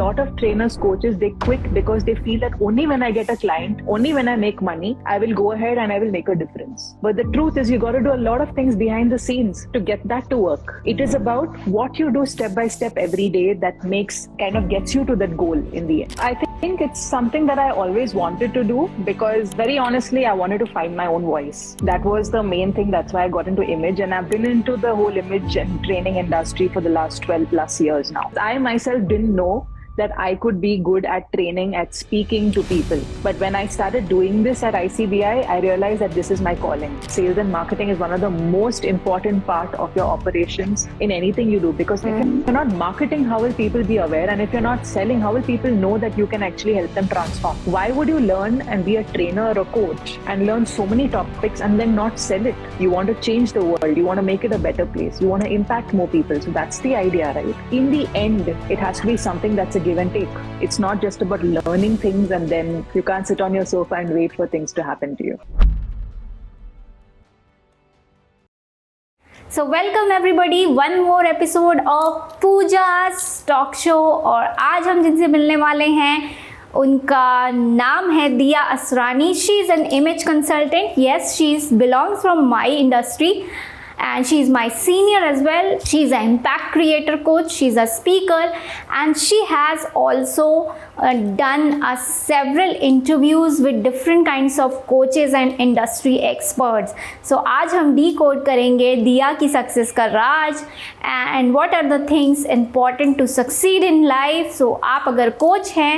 lot of trainers, coaches, they quit because they feel that only when I get a client, only when I make money, I will go ahead and I will make a difference. But the truth is you got to do a lot of things behind the scenes to get that to work. It is about what you do step by step every day that gets you to that goal in the end. I think it's something that I always wanted to do because very honestly, I wanted to find my own voice. That was the main thing. That's why I got into image, and I've been into the whole image and training industry for the last 12 plus years now. I myself didn't know that I could be good at training, at speaking to people. But when I started doing this at ICBI, I realized that this is my calling. Sales and marketing is one of the most important part of your operations in anything you do, because if you're not marketing, how will people be aware? And if you're not selling, how will people know that you can actually help them transform? Why would you learn and be a trainer or a coach and learn so many topics and then not sell it? You want to change the world. You want to make it a better place. You want to impact more people. So that's the idea, right? In the end, it has to be something that's a give and take. It's not just about learning things and then you can't sit on your sofa and wait for things to happen to you. So welcome everybody, one more episode of Pooja's Talk Show. और आज हम जिनसे मिलने वाले हैं उनका नाम है दिया Asrani. She is an image consultant. Yes, she belongs from my industry. And she's my senior as well. She's an impact creator coach. She's a speaker, and she has also done several interviews with different kinds of coaches and industry experts. So आज हम decode करेंगे दिया की success का राज and what are the things important to succeed in life. So आप अगर coach हैं,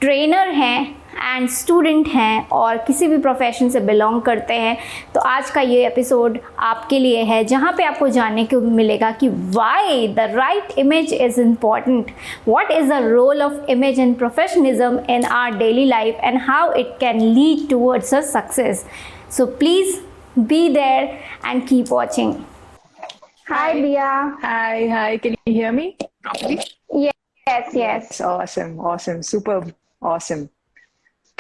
trainer हैं एंड स्टूडेंट हैं और किसी भी प्रोफेशन से बिलोंग करते हैं, तो आज का ये एपिसोड आपके लिए है, जहाँ पे आपको जानने को मिलेगा कि why the right image is important, what is the role of image and professionalism in our daily life and how it can lead towards a success. So please be there and keep watching. Hi Diya. Hi. Can you hear me properly? Yes. Awesome. Superb. Awesome.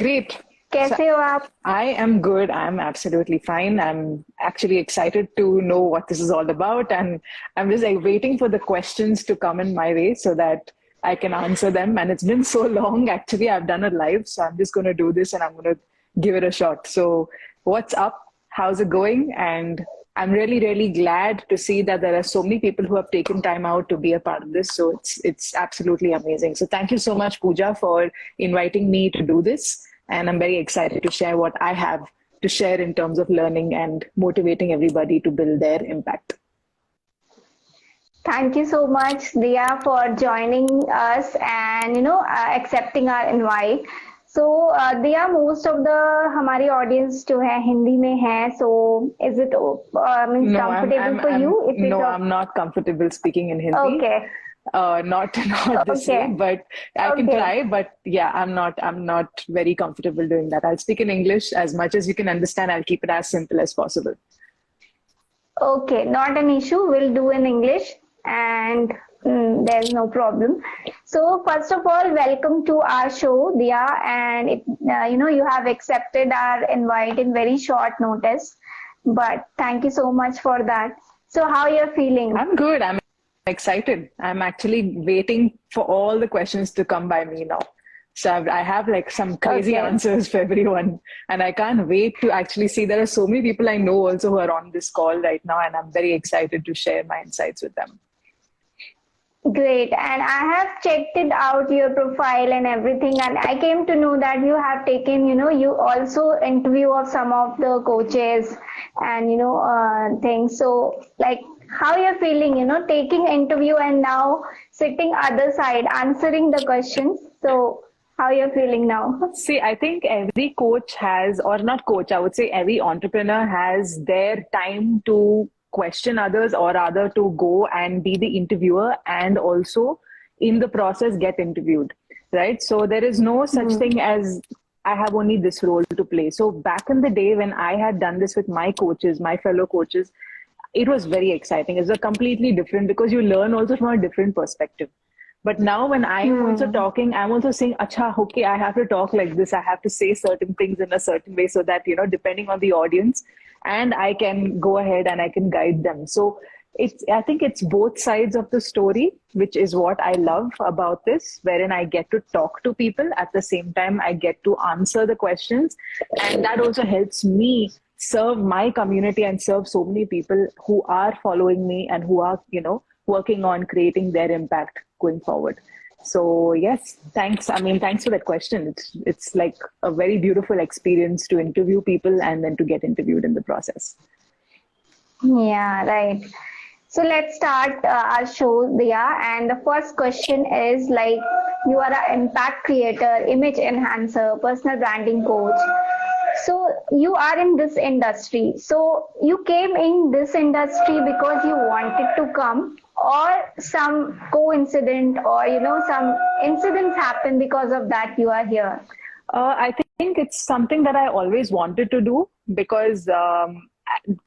Great. कैसे हो आप? I am good. I'm absolutely fine. I'm actually excited to know what this is all about, and I'm just like waiting for the questions to come in my way so that I can answer them. And it's been so long. Actually, I've done it live, so I'm just going to do this and I'm going to give it a shot. So what's up? How's it going? And I'm really, really glad to see that there are so many people who have taken time out to be a part of this. So it's absolutely amazing. So thank you so much, Pooja, for inviting me to do this. And I'm very excited to share what I have to share in terms of learning and motivating everybody to build their impact. Thank you so much, Diya, for joining us and accepting our invite. So Diya, most of the हमारी audience जो है हिंदी में है, so is it comfortable for you? I'm not comfortable speaking in Hindi. Okay. Not this way, but I can try. But yeah, I'm not very comfortable doing that. I'll speak in English as much as you can understand. I'll keep it as simple as possible. Okay, not an issue. We'll do in English, and there's no problem. So first of all, welcome to our show, Diya, and you have accepted our invite in very short notice. But thank you so much for that. So how you're feeling? I'm good. I'm excited. I'm actually waiting for all the questions to come by me now. So I have like some crazy answers for everyone, and I can't wait to actually see. There are so many people I know also who are on this call right now, and I'm very excited to share my insights with them. Great. And I have checked it out, your profile and everything, and I came to know that you have taken, you also interview of some of the coaches and things. So like how you're feeling, taking interview and now sitting other side answering the questions. So how you're feeling now? See, I think every coach has, or not coach, I would say every entrepreneur has their time to question others, or rather to go and be the interviewer and also in the process get interviewed, right? So there is no such thing as I have only this role to play. So back in the day when I had done this with my coaches, my fellow coaches, it was very exciting. It's a completely different, because you learn also from a different perspective. But now when I am also talking, I'm also saying, acha, okay, I have to talk like this. I have to say certain things in a certain way so that, depending on the audience, and I can go ahead and I can guide them. So I think it's both sides of the story, which is what I love about this, wherein I get to talk to people. At the same time, I get to answer the questions. And that also helps me serve my community and serve so many people who are following me and who are, working on creating their impact going forward. So yes, thanks. I mean, thanks for that question. It's like a very beautiful experience to interview people and then to get interviewed in the process. Yeah, right. So let's start our show, Diya. And the first question is like, you are an impact creator, image enhancer, personal branding coach. So you are in this industry. So you came in this industry because you wanted to come, or some coincidence, or some incidents happen because of that you are here. I think it's something that I always wanted to do because,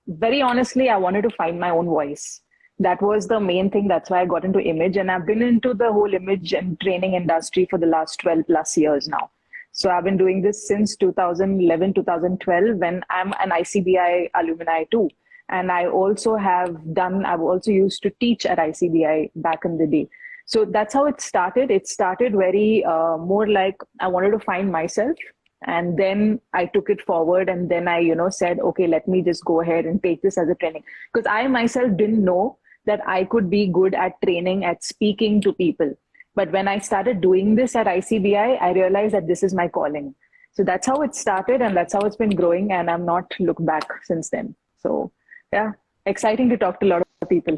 very honestly, I wanted to find my own voice. That was the main thing. That's why I got into image, and I've been into the whole image and training industry for the last 12 plus years now. So I've been doing this since 2011, 2012, when I'm an ICBI alumni too. And I've also used to teach at ICBI back in the day. So that's how it started. It started very more like I wanted to find myself. And then I took it forward, and then I, said, okay, let me just go ahead and take this as a training. Because I myself didn't know that I could be good at training, at speaking to people. But when I started doing this at ICBI, I realized that this is my calling. So that's how it started, and that's how it's been growing. And I'm not looked back since then. So yeah, exciting to talk to a lot of people.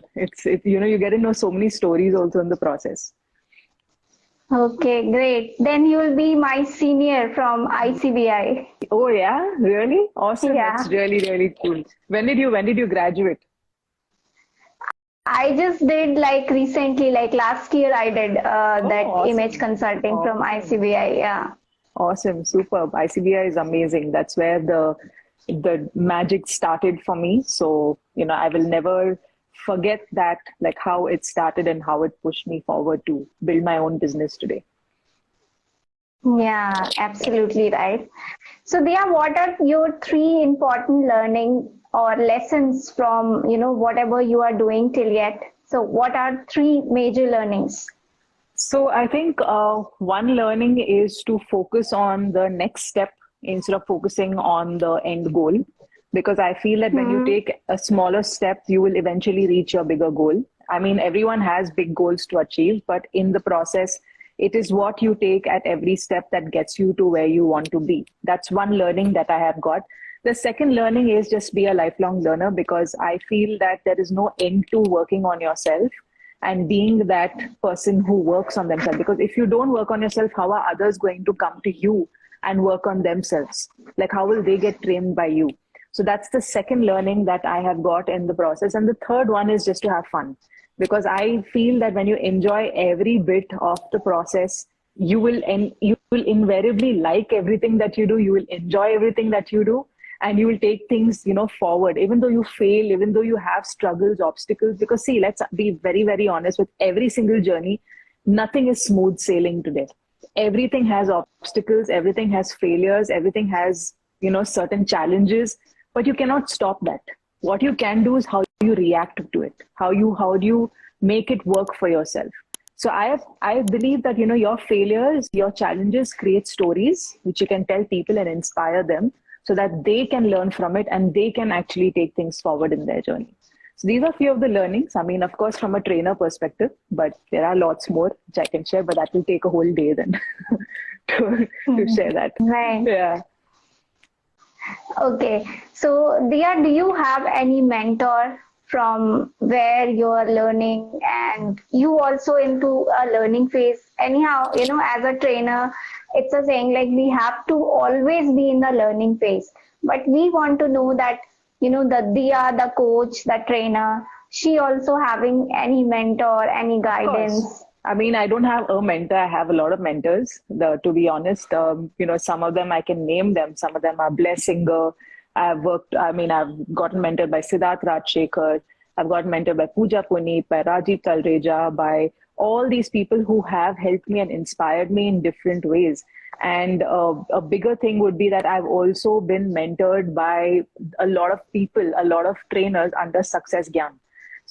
You get to know so many stories also in the process. Okay, great. Then you will be my senior from ICBI. Oh yeah, really? Awesome. Yeah. That's really, really cool. When did you graduate? I just did like recently, like last year I did that awesome. image consulting from ICBI. Yeah. Awesome, superb. ICBI is amazing. That's where the magic started for me. So, I will never forget that, like how it started and how it pushed me forward to build my own business today. Yeah, absolutely right. So Diya, what are your 3 important learning or lessons from, whatever you are doing till yet? So what are 3 major learnings? So I think one learning is to focus on the next step instead of focusing on the end goal. Because I feel that when you take a smaller step, you will eventually reach your bigger goal. I mean, everyone has big goals to achieve, but in the process, it is what you take at every step that gets you to where you want to be. That's one learning that I have got. The second learning is just be a lifelong learner, because I feel that there is no end to working on yourself and being that person who works on themselves. Because if you don't work on yourself, how are others going to come to you and work on themselves? Like, how will they get trained by you? So that's the second learning that I have got in the process. And the third one is just to have fun. Because I feel that when you enjoy every bit of the process, you will invariably like everything that you do. You will enjoy everything that you do. And you will take things, forward, even though you fail, even though you have struggles, obstacles. Because see, let's be very, very honest, with every single journey, nothing is smooth sailing today. Everything has obstacles, everything has failures, everything has, certain challenges. But you cannot stop that. What you can do is how you react to it. How do you make it work for yourself? So I believe that, your failures, your challenges create stories which you can tell people and inspire them so that they can learn from it and they can actually take things forward in their journey. So these are a few of the learnings. I mean, of course, from a trainer perspective, but there are lots more which I can share, but that will take a whole day then to share that. Right. Yeah. Okay. So Diya, do you have any mentor from where you are learning, and you also into a learning phase? Anyhow, as a trainer, it's a saying like we have to always be in the learning phase. But we want to know that, the Diya, the coach, the trainer, she also having any mentor, any guidance? I mean, I don't have a mentor. I have a lot of mentors, to be honest. Some of them I can name them. Some of them are Bless Singer. I've gotten mentored by Siddharth Rajshekhar. I've gotten mentored by Pooja Puneet, by Rajiv Talreja, by all these people who have helped me and inspired me in different ways. And a bigger thing would be that I've also been mentored by a lot of people, a lot of trainers under Success Gyan.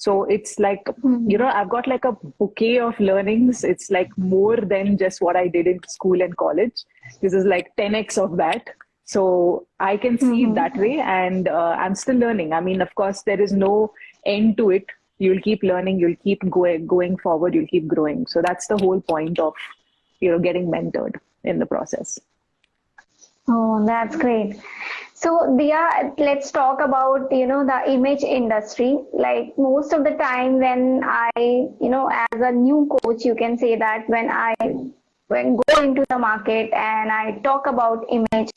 So it's like, I've got like a bouquet of learnings. It's like more than just what I did in school and college. This is like 10x of that. So I can see it that way, and I'm still learning. I mean, of course, there is no end to it. You'll keep learning, you'll keep going forward, you'll keep growing. So that's the whole point of, getting mentored in the process. Oh, that's great. So, Diya, let's talk about, the image industry. Like most of the time when as a new coach, you can say that when go into the market and I talk about image,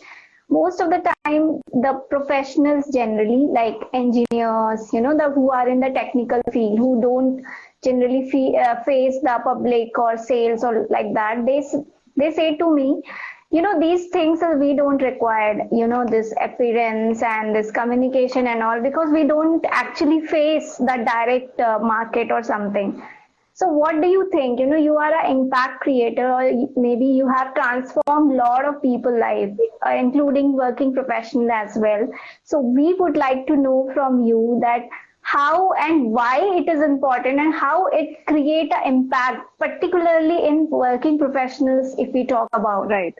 most of the time the professionals generally, like engineers, who are in the technical field, who don't generally face the public or sales or like that, they say to me, these things we don't require, this appearance and this communication and all, because we don't actually face the direct market or something. So what do you think? You are an impact creator, or maybe you have transformed a lot of people's life, including working professionals as well. So we would like to know from you that how and why it is important and how it create an impact, particularly in working professionals, if we talk about. Right.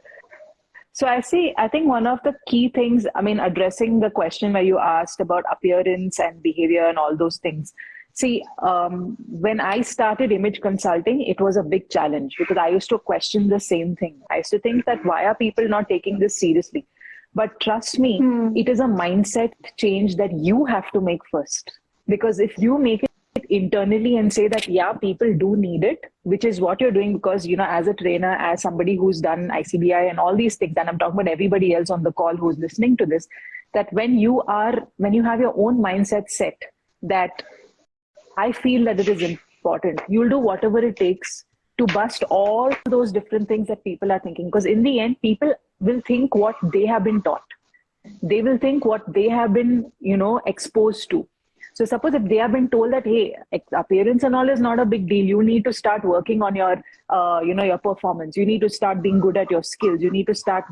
So I think one of the key things, I mean, addressing the question where you asked about appearance and behavior and all those things. See, when I started image consulting, it was a big challenge because I used to question the same thing. I used to think that why are people not taking this seriously? But trust me, it is a mindset change that you have to make first. Because if you make it internally and say that, yeah, people do need it, which is what you're doing because, as a trainer, as somebody who's done ICBI and all these things, and I'm talking about everybody else on the call who's listening to this, that when you have your own mindset set that I feel that it is important, you'll do whatever it takes to bust all those different things that people are thinking. Because in the end, people will think what they have been taught. They will think what they have been, exposed to. So suppose if they have been told that, hey, appearance and all is not a big deal. You need to start working on your, your performance. You need to start being good at your skills. You need to start,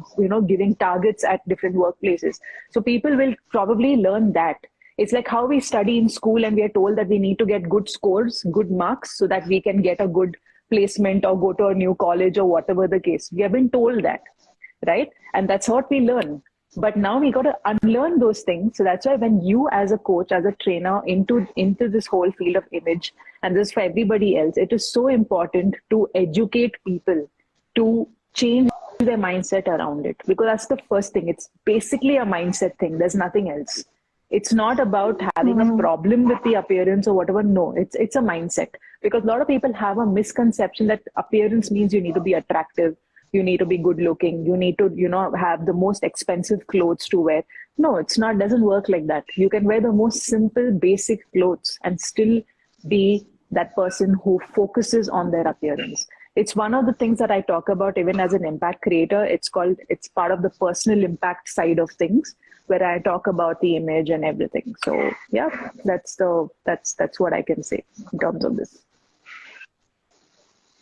giving targets at different workplaces. So people will probably learn that. It's like how we study in school and we are told that we need to get good scores, good marks so that we can get a good placement or go to a new college or whatever the case. We have been told that, right? And that's what we learn. But now we got to unlearn those things. So that's why when you as a coach, as a trainer into this whole field of image, and this for everybody else, it is so important to educate people to change their mindset around it. Because that's the first thing. It's basically a mindset thing. There's nothing else. It's not about having a problem with the appearance or whatever. No, it's a mindset. Because a lot of people have a misconception that appearance means you need to be attractive. You need to be good looking. You need to, have the most expensive clothes to wear. No, it's not, doesn't work like that. You can wear the most simple, basic clothes and still be that person who focuses on their appearance. It's one of the things that I talk about even as an impact creator. It's part of the personal impact side of things where I talk about the image and everything. So yeah, that's what I can say in terms of this.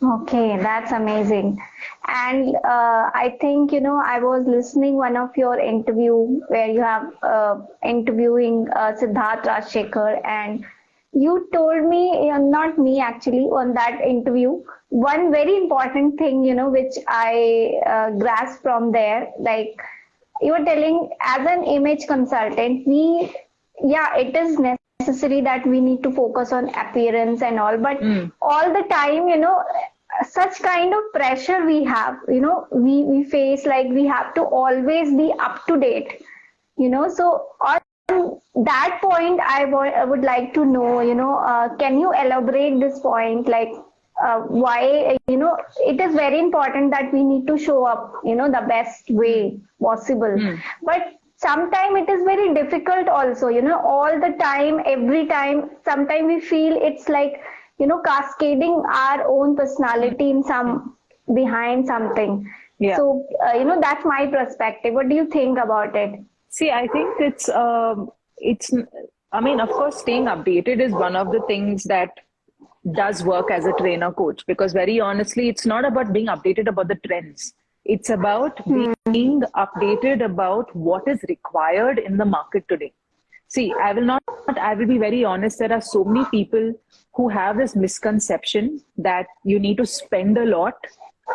Okay, that's amazing. And I think, I was listening one of your interview where you have interviewing Siddharth Rajshekhar, and you told me, not me actually, on that interview, one very important thing, which I grasped from there, like you were telling as an image consultant, it is necessary that we need to focus on appearance and all, but all the time, such kind of pressure we have, we face, like we have to always be up to date, so on that point, I would like to know, can you elaborate this point, like why, it is very important that we need to show up, the best way possible. But sometimes it is very difficult also, all the time, every time, sometimes we feel it's like, cascading our own personality in behind something. Yeah. So, that's my perspective. What do you think about it? See, I think of course, staying updated is one of the things that does work as a trainer coach, because very honestly, it's not about being updated about the trends. It's about being updated about what is required in the market today. See, I will be very honest. There are so many people who have this misconception that you need to spend a lot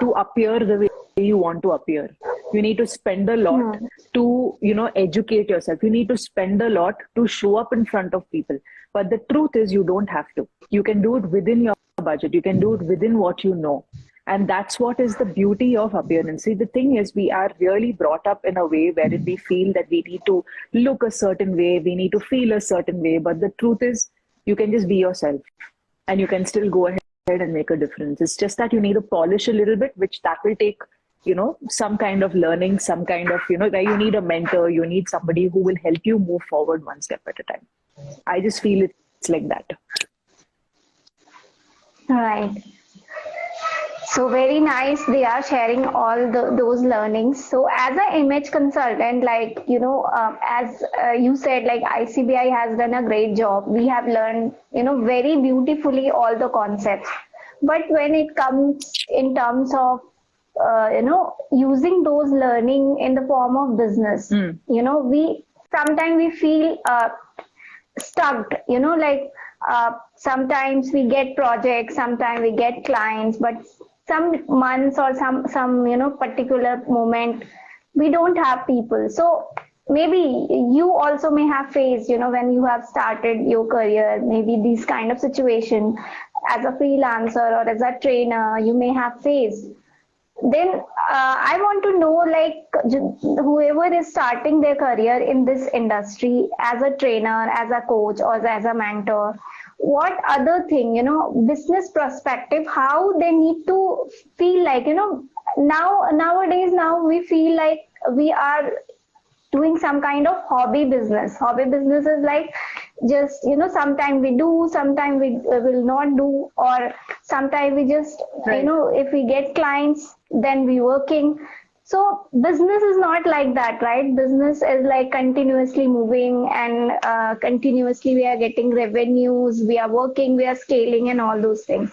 to appear the way you want to appear. You need to spend a lot to, educate yourself. You need to spend a lot to show up in front of people. But the truth is you don't have to. You can do it within your budget. You can do it within what you know. And that's what is the beauty of appearance. See, the thing is, we are really brought up in a way wherein we feel that we need to look a certain way, we need to feel a certain way. But the truth is, you can just be yourself and you can still go ahead and make a difference. It's just that you need to polish a little bit, which that will take, some kind of learning, some kind of, where you need a mentor, you need somebody who will help you move forward one step at a time. I just feel it's like that. Right. So very nice. They are sharing all those learnings. So as an image consultant, as you said, like ICBI has done a great job. We have learned, very beautifully all the concepts. But when it comes in terms of, using those learning in the form of business, we sometimes feel stuck, sometimes we get projects, sometimes we get clients, but some months or some particular moment we don't have people. So maybe you also may have faced, when you have started your career, maybe this kind of situation as a freelancer or as a trainer you may have faced. Then I want to know, whoever is starting their career in this industry as a trainer, as a coach, or as a mentor, what other thing, business perspective, how they need to feel like, nowadays we feel like we are doing some kind of hobby business. Hobby business is like just, sometimes we do, sometimes we will not do, or sometimes we just, right. If we get clients, then we working. So business is not like that, right? Business is like continuously moving and continuously we are getting revenues, we are working, we are scaling and all those things.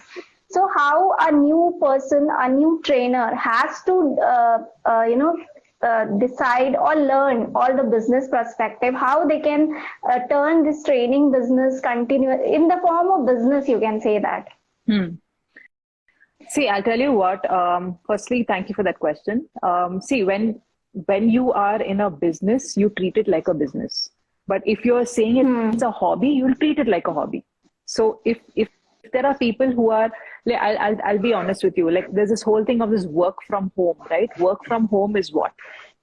So how a new person, a new trainer has to, decide or learn all the business perspective, how they can turn this training business continue in the form of business, you can say that. See, I'll tell you what. Firstly, thank you for that question. See, when you are in a business, you treat it like a business. But if you're saying it's a hobby, you'll treat it like a hobby. So if there are people who are, I'll be honest with you, like there's this whole thing of this work from home, right? Work from home is what?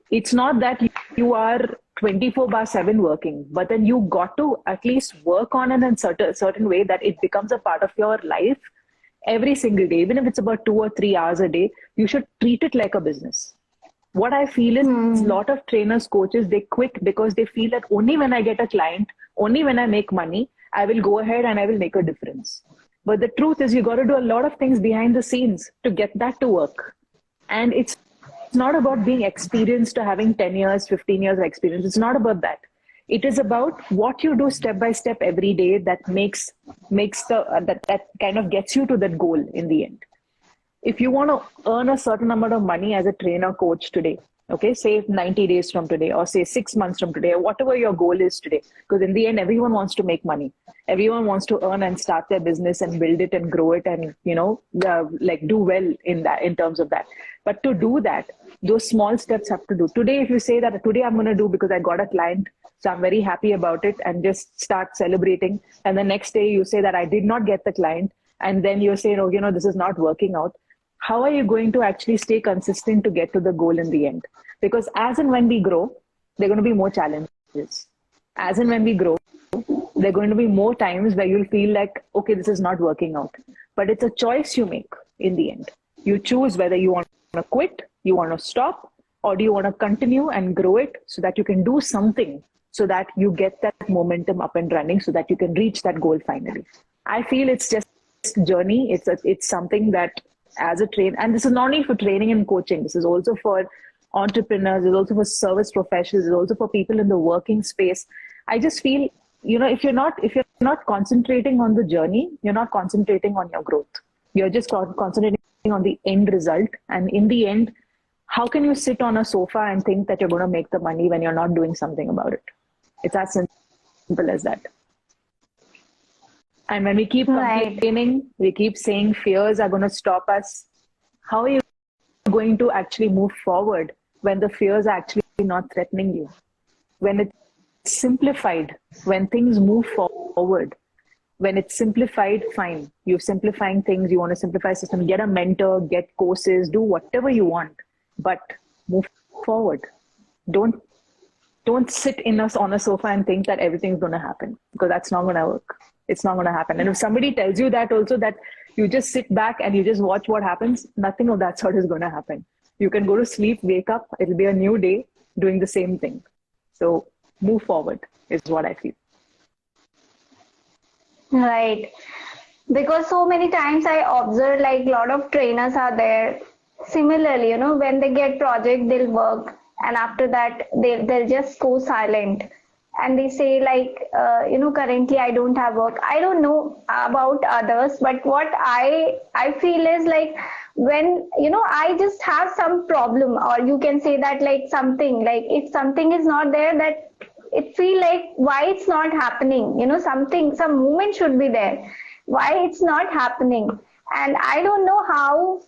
It's not that you are 24/7 working, but then you got to at least work on it in certain way that it becomes a part of your life every single day. Even if it's about 2 or 3 hours a day, you should treat it like a business. What I feel is a lot of trainers, coaches, they quit because they feel that only when I get a client, only when I make money, I will go ahead and I will make a difference. But the truth is you got to do a lot of things behind the scenes to get that to work. And it's not about being experienced or having 10 years, 15 years of experience. It's not about that. It is about what you do step by step every day that makes that kind of gets you to that goal in the end. If you want to earn a certain amount of money as a trainer coach today, okay, say 90 days from today or say 6 months from today, whatever your goal is today, because in the end, everyone wants to make money. Everyone wants to earn and start their business and build it and grow it and, do well in terms of that. But to do that, those small steps have to do. Today, if you say that today I'm going to do because I got a client, so I'm very happy about it and just start celebrating. And the next day you say that I did not get the client. And then you're saying, this is not working out. How are you going to actually stay consistent to get to the goal in the end? Because as and when we grow, there are going to be more challenges. As and when we grow, there are going to be more times where you'll feel like, okay, this is not working out. But it's a choice you make in the end. You choose whether you want to quit, you want to stop, or do you want to continue and grow it so that you can do something so that you get that momentum up and running so that you can reach that goal finally. I feel it's just a journey. It's something that as a trainer, and this is not only for training and coaching, this is also for entrepreneurs, it's also for service professionals, it's also for people in the working space. I just feel, if you're not concentrating on the journey, you're not concentrating on your growth. You're just concentrating on the end result. And in the end, how can you sit on a sofa and think that you're going to make the money when you're not doing something about it? It's as simple simple as that. And when we keep complaining, we keep saying fears are going to stop us, how are you going to actually move forward when the fears are actually not threatening you? When it's simplified, when things move forward, when it's simplified, fine. You're simplifying things, you want to simplify system, get a mentor, get courses, do whatever you want, but move forward. Don't sit on a sofa and think that everything's going to happen, because that's not going to work. It's not going to happen. And if somebody tells you that also, that you just sit back and you just watch what happens, nothing of that sort is going to happen. You can go to sleep, wake up, it'll be a new day doing the same thing. So move forward is what I feel. Right. Because so many times I observe like a lot of trainers are there. Similarly, when they get project, they'll work. And after that, they'll just go silent. And they say like, currently I don't have work. I don't know about others, but what I feel is like when, I just have some problem, or you can say that like something, like if something is not there, that it feel like why it's not happening, some movement should be there. Why it's not happening? And I don't know how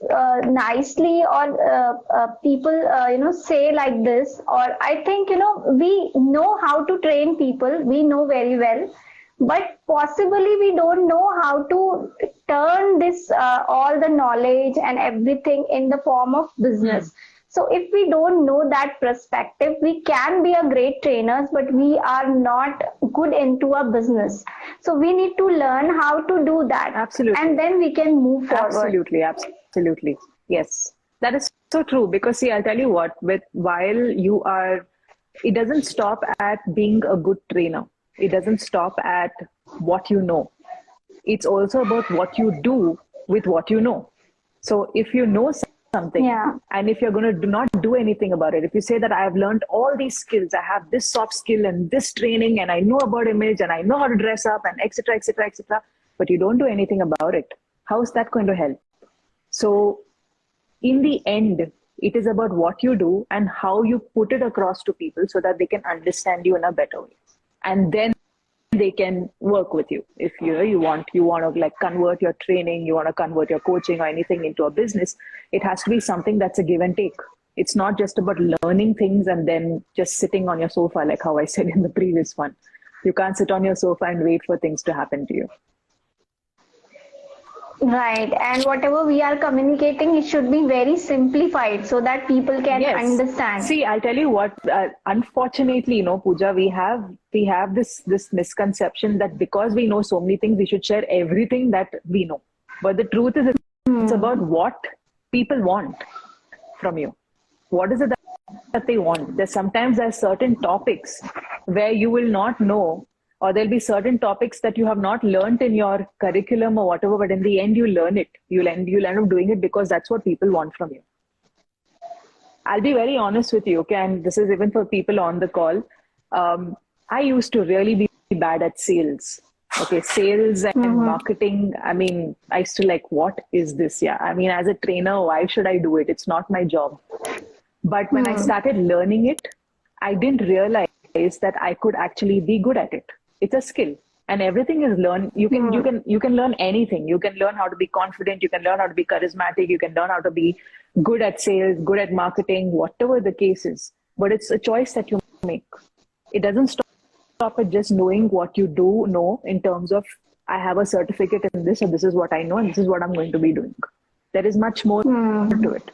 nicely or people, say like this, or I think, we know how to train people, we know very well, but possibly we don't know how to turn this, all the knowledge and everything in the form of business. So if we don't know that perspective, we can be a great trainers, but we are not good into a business. So we need to learn how to do that. Absolutely. And then we can move forward. Absolutely. Yes. That is so true. Because see, I'll tell you what, it doesn't stop at being a good trainer. It doesn't stop at what you know. It's also about what you do with what you know. So if you know something, and if you're going to not do anything about it, if you say that I have learned all these skills, I have this soft skill and this training, and I know about image and I know how to dress up and etc., but you don't do anything about it, how is that going to help? So in the end, it is about what you do and how you put it across to people so that they can understand you in a better way, and then they can work with you. If you want to like convert your training, you want to convert your coaching or anything into a business, it has to be something that's a give and take. It's not just about learning things and then just sitting on your sofa, like how I said in the previous one. You can't sit on your sofa and wait for things to happen to you. Right. And whatever we are communicating, it should be very simplified so that people can understand. See, I'll tell you what, unfortunately, Pooja, we have this misconception that because we know so many things, we should share everything that we know. But the truth is, it's about what people want from you. What is it that they want? There's certain topics where you will not know, or there'll be certain topics that you have not learned in your curriculum or whatever, but in the end you learn it. You'll end up doing it because that's what people want from you. I'll be very honest with you, okay, and this is even for people on the call. I used to really be bad at sales. Okay, sales and marketing. I mean, I used to like, what is this? Yeah, I mean, as a trainer, why should I do it? It's not my job. But when I started learning it, I didn't realize that I could actually be good at it. It's a skill, and everything is learned. You can learn anything. You can learn how to be confident. You can learn how to be charismatic. You can learn how to be good at sales, good at marketing, whatever the case is. But it's a choice that you make. It doesn't stop at just knowing what you do know in terms of, I have a certificate in this, or this is what I know, and this is what I'm going to be doing. There is much more to it.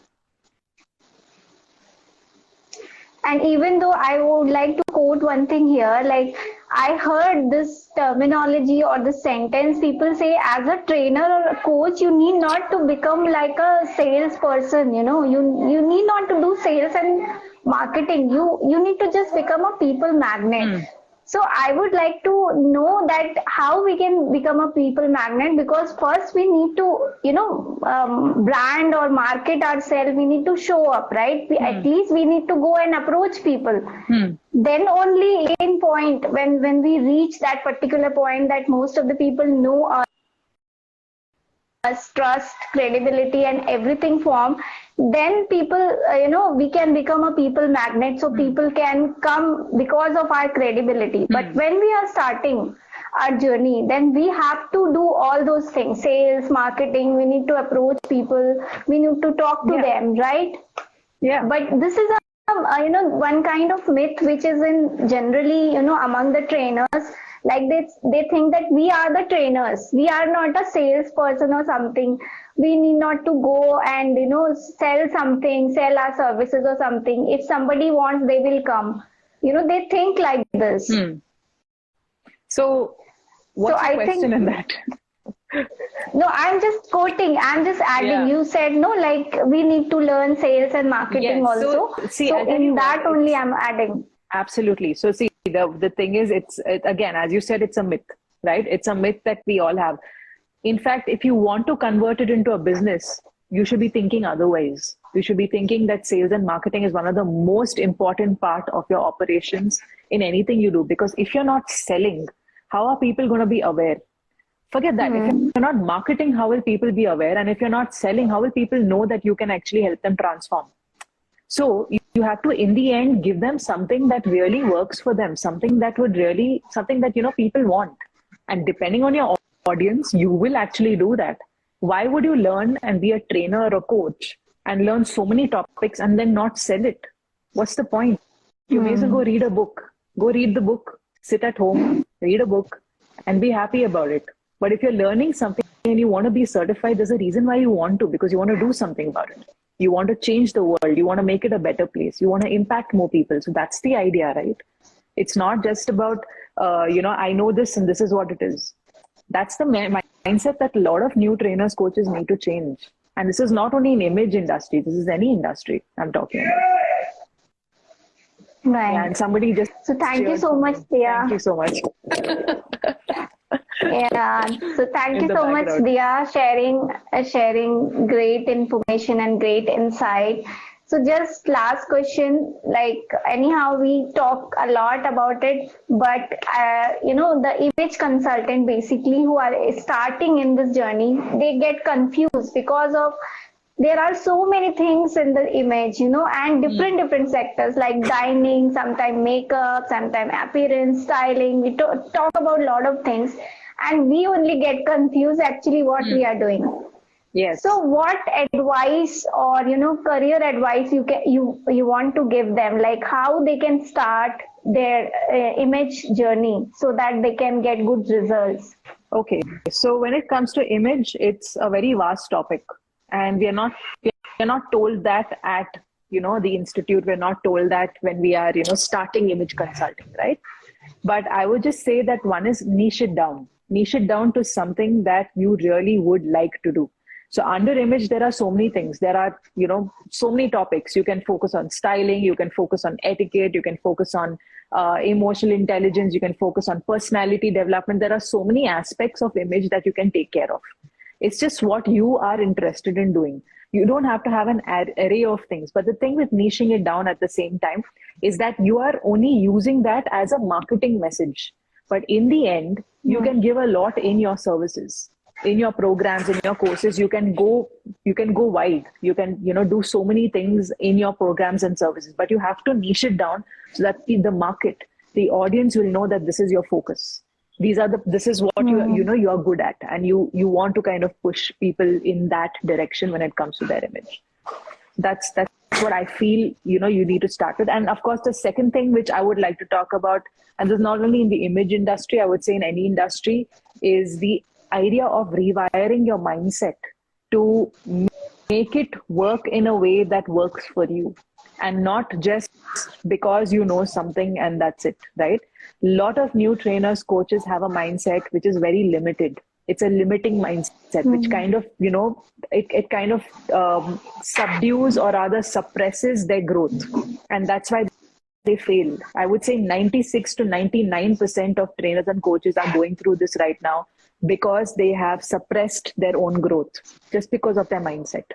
And even though I would like to quote one thing here, like I heard this terminology or the sentence, people say as a trainer or a coach, you need not to become like a salesperson, you need not to do sales and marketing. You need to just become a people magnet. So I would like to know that how we can become a people magnet, because first we need to, brand or market ourselves. We need to show up, right? At least we need to go and approach people. Then only in point, when we reach that particular point that most of the people know us trust, credibility, and everything form, then people, we can become a people magnet. So people can come because of our credibility. But when we are starting our journey, then we have to do all those things: sales, marketing. We need to approach people. We need to talk to them, right? Yeah. But this is one kind of myth which is in generally, among the trainers. Like they think that we are the trainers. We are not a salesperson or something. We need not to go and, sell something, sell our services or something. If somebody wants, they will come. They think like this. So what's the question in that? No, I'm just quoting. I'm just adding. Yeah. You said, no, like we need to learn sales and marketing also. So in that only I'm adding. Absolutely. So see, the thing is, again, as you said, it's a myth, right? It's a myth that we all have. In fact, if you want to convert it into a business, you should be thinking otherwise. You should be thinking that sales and marketing is one of the most important part of your operations in anything you do. Because if you're not selling, how are people going to be aware? Forget that. If you're not marketing, how will people be aware? And if you're not selling, how will people know that you can actually help them transform? So you have to, in the end, give them something that really works for them, something that people want. And depending on your audience, you will actually do that. Why would you learn and be a trainer or a coach and learn so many topics and then not sell it? What's the point? You may as well go read a book. Go read the book, sit at home, read a book, and be happy about it. But if you're learning something and you want to be certified, there's a reason why you want to, because you want to do something about it. You want to change the world. You want to make it a better place. You want to impact more people. So that's the idea, right? It's not just about, I know this and this is what it is. That's the mindset that a lot of new trainers, coaches need to change. And this is not only in image industry. This is any industry I'm talking about. Right. Yeah, and somebody just... So thank you so much, Diya. Thank you so much. Yeah. So thank you so much, Diya, sharing great information and great insight. So just last question, like anyhow, we talk a lot about it, but the image consultant basically who are starting in this journey, they get confused because of there are so many things in the image, and different sectors like dining, sometimes makeup, sometimes appearance, styling. We talk about a lot of things, and we only get confused actually what we are doing. Yes. So what advice or career advice you want to give them, like how they can start their image journey so that they can get good results? Okay. So when it comes to image, it's a very vast topic, and we are not told that at the institute. We're not told that when we are starting image consulting, right? But I would just say that one is niche it down to something that you really would like to do. So under image, there are so many things. There are, so many topics. You can focus on styling. You can focus on etiquette. You can focus on emotional intelligence. You can focus on personality development. There are so many aspects of image that you can take care of. It's just what you are interested in doing. You don't have to have an array of things. But the thing with niching it down at the same time is that you are only using that as a marketing message. But in the end, you can give a lot in your services, in your programs, in your courses. You can go wide. You can, do so many things in your programs and services, but you have to niche it down so that the market, the audience will know that this is your focus. This is what you are good at, and you want to kind of push people in that direction when it comes to their image. That's what I feel, you need to start with. And of course, the second thing which I would like to talk about, and this is not only in the image industry, I would say in any industry, is the idea of rewiring your mindset to make it work in a way that works for you, and not just because you know something and that's it, right? A lot of new trainers, coaches have a mindset which is very limited. It's a limiting mindset, which kind of, it kind of subdues or rather suppresses their growth. And that's why they fail. I would say 96 to 99% of trainers and coaches are going through this right now because they have suppressed their own growth just because of their mindset.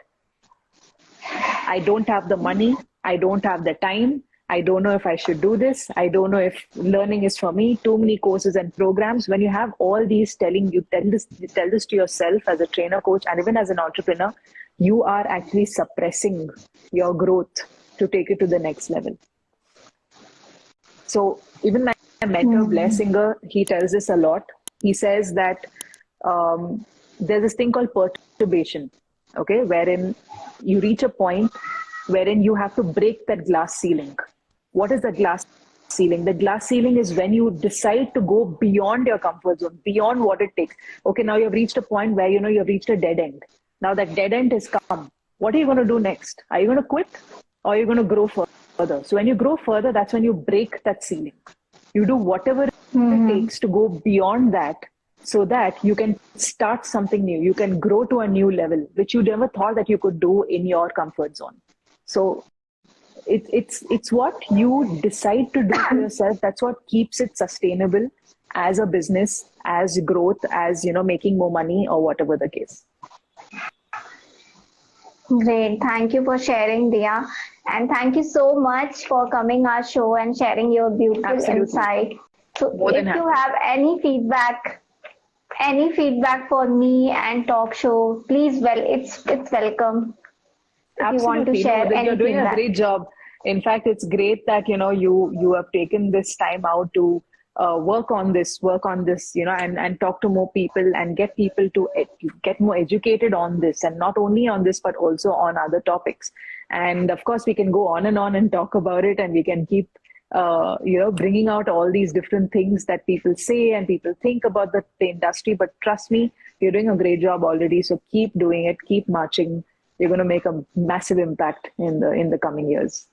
I don't have the money. I don't have the time. I don't know if I should do this. I don't know if learning is for me. Too many courses and programs. When you have all these telling you, tell this to yourself as a trainer, coach, and even as an entrepreneur, you are actually suppressing your growth to take it to the next level. So even my mentor, Blair Singer, he tells this a lot. He says that there's this thing called perturbation, okay, wherein you reach a point wherein you have to break that glass ceiling. What is the glass ceiling? The glass ceiling is when you decide to go beyond your comfort zone, beyond what it takes. Okay, now you've reached a point where you've reached a dead end. Now that dead end has come. What are you going to do next? Are you going to quit or are you going to grow further? So when you grow further, that's when you break that ceiling. You do whatever it takes to go beyond that, so that you can start something new. You can grow to a new level, which you never thought that you could do in your comfort zone. So it's what you decide to do for yourself. That's what keeps it sustainable as a business, as growth, as making more money or whatever the case. Great. Thank you for sharing, Diya. And thank you so much for coming our show and sharing your beautiful Absolutely. insight. So More than if you happy. have any feedback for me and talk show, please, it's welcome. If you want to Absolutely. share No, any you're doing feedback. a great job. In fact, it's great that you have taken this time out to work on this, and talk to more people and get people to get more educated on this, and not only on this but also on other topics. And of course, we can go on and talk about it, and we can keep bringing out all these different things that people say and people think about the industry. But trust me, you're doing a great job already. So keep doing it, keep marching. You're going to make a massive impact in the coming years.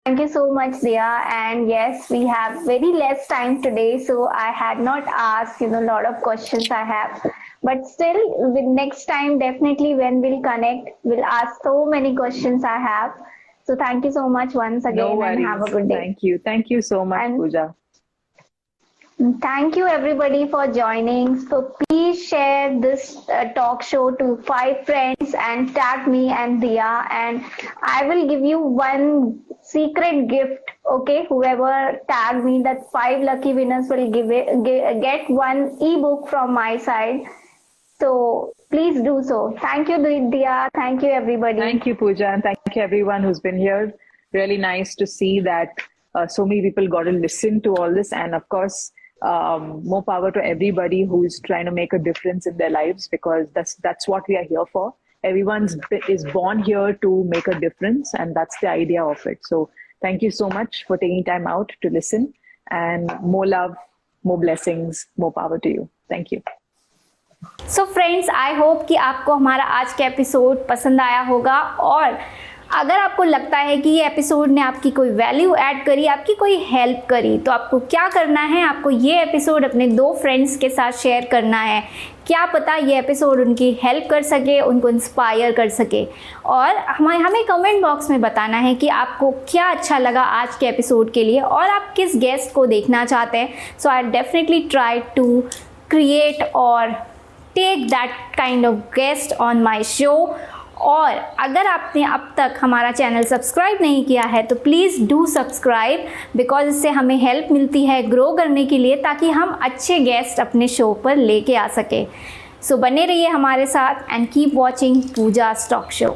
Thank you so much, Diya. And yes, we have very less time today, so I had not asked, a lot of questions I have. But still, with next time, definitely when we'll connect, we'll ask so many questions I have. So thank you so much once again, No worries. and have a good day. Thank you. Thank you so much, Pooja. Thank you everybody for joining. So please share this talk show to 5 friends and tag me and Diya, and I will give you one secret gift. Okay, whoever tag me, that 5 lucky winners will get one ebook from my side. So please do so. Thank you, Diya. Thank you everybody. Thank you, Pooja, and thank you everyone who's been here. Really nice to see that so many people got to listen to all this, and of course, more power to everybody who's trying to make a difference in their lives, because that's what we are here for. Everyone is born here to make a difference, and that's the idea of it. So thank you so much for taking time out to listen, and more love, more blessings, more power to you. Thank you. So friends, I hope कि आपको हमारा आज का episode पसंद आया होगा, और अगर आपको लगता है कि ये एपिसोड ने आपकी कोई वैल्यू ऐड करी, आपकी कोई हेल्प करी, तो आपको क्या करना है, आपको ये एपिसोड अपने 2 फ्रेंड्स के साथ शेयर करना है। क्या पता ये एपिसोड उनकी हेल्प कर सके, उनको इंस्पायर कर सके, और हमें कमेंट बॉक्स में बताना है कि आपको क्या अच्छा लगा आज के एपिसोड के लिए, और आप किस गेस्ट को देखना चाहते हैं। So I definitely try to create और take that kind of guest on my show. और अगर आपने अब तक हमारा चैनल सब्सक्राइब नहीं किया है तो प्लीज़ डू सब्सक्राइब, बिकॉज इससे हमें हेल्प मिलती है ग्रो करने के लिए, ताकि हम अच्छे गेस्ट अपने शो पर लेके आ सके। सो बने रहिए हमारे साथ and keep watching Pooja talk show.